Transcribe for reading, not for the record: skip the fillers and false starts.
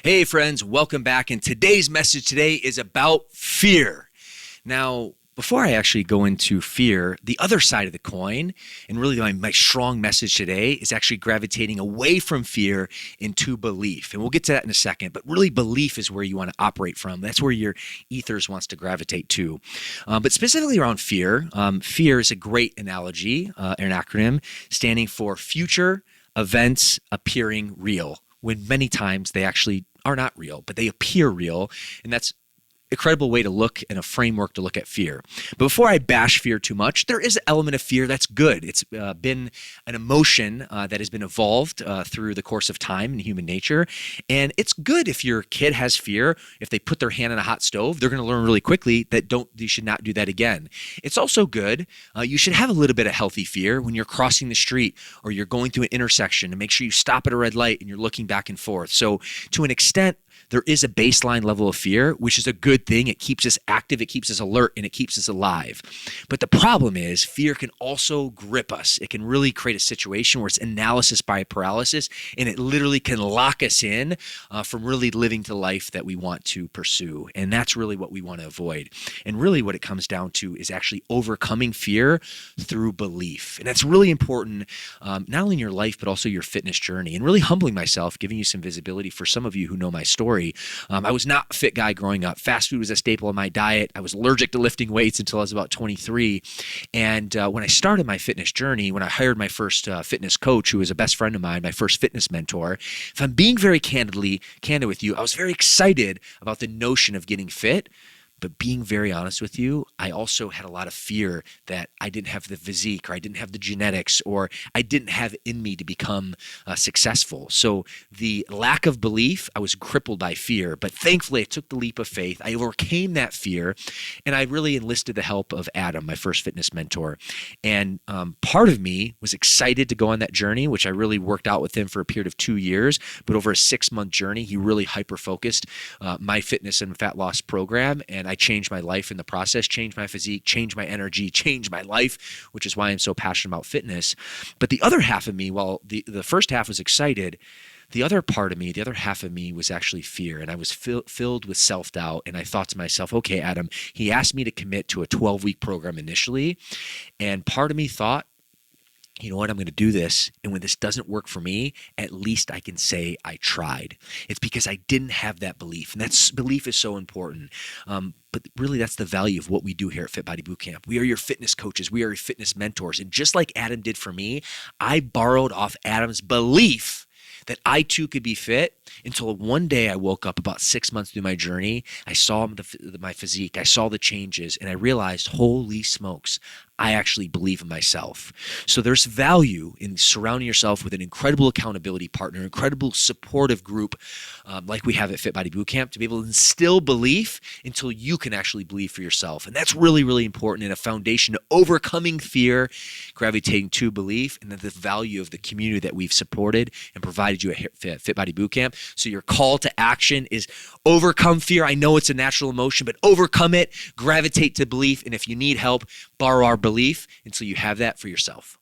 Hey friends, welcome back. And today's message today is about fear. Now, before I actually go into fear, the other side of the coin, and really my strong message today is actually gravitating away from fear into belief. And we'll get to that in a second, but really belief is where you want to operate from. That's where your ethers wants to gravitate to. But specifically around fear, fear is a great analogy, an acronym standing for future events appearing real, when many times they actually are not real, but they appear real. And that's a credible way to look and a framework to look at fear. But before I bash fear too much, there is an element of fear that's good. It's been an emotion that has been evolved through the course of time in human nature. And it's good if your kid has fear. If they put their hand on a hot stove, they're going to learn really quickly that you should not do that again. It's also good. You should have a little bit of healthy fear when you're crossing the street or you're going through an intersection, to make sure you stop at a red light and you're looking back and forth. So to an extent, there is a baseline level of fear, which is a good thing. It keeps us active, it keeps us alert, and it keeps us alive. But the problem is fear can also grip us. It can really create a situation where it's analysis by paralysis, and it literally can lock us in from really living the life that we want to pursue. And that's really what we want to avoid. And really what it comes down to is actually overcoming fear through belief. And that's really important, not only in your life, but also your fitness journey. And really humbling myself, giving you some visibility for some of you who know my story. I was not a fit guy growing up. Fast food was a staple of my diet. I was allergic to lifting weights until I was about 23. And when I started my fitness journey, when I hired my first fitness coach, who was a best friend of mine, my first fitness mentor, if I'm being very candid with you, I was very excited about the notion of getting fit. But being very honest with you, I also had a lot of fear that I didn't have the physique, or I didn't have the genetics, or I didn't have it in me to become successful. So the lack of belief, I was crippled by fear. But thankfully, I took the leap of faith. I overcame that fear, and I really enlisted the help of Adam, my first fitness mentor. And part of me was excited to go on that journey, which I really worked out with him for a period of 2 years. But over a 6-month journey, he really hyper-focused my fitness and fat loss program. And I changed my life in the process, changed my physique, changed my energy, changed my life, which is why I'm so passionate about fitness. But the other half of me, while the first half was excited, the other part of me, the other half of me was actually fear. And I was filled with self-doubt. And I thought to myself, okay, Adam, he asked me to commit to a 12-week program initially. And part of me thought, you know what, I'm going to do this. And when this doesn't work for me, at least I can say I tried. It's because I didn't have that belief. And that belief is so important. But really, that's the value of what we do here at Fit Body Bootcamp. We are your fitness coaches. We are your fitness mentors. And just like Adam did for me, I borrowed off Adam's belief that I too could be fit, until one day I woke up about 6 months through my journey. I saw my physique. I saw the changes, and I realized, holy smokes, I actually believe in myself. So there's value in surrounding yourself with an incredible accountability partner, incredible supportive group like we have at Fit Body Bootcamp, to be able to instill belief until you can actually believe for yourself. And that's really, really important, in a foundation to overcoming fear, gravitating to belief, and then the value of the community that we've supported and provided you at Fit Body Bootcamp. So your call to action is overcome fear. I know it's a natural emotion, but overcome it, gravitate to belief. And if you need help, borrow our belief until you have that for yourself.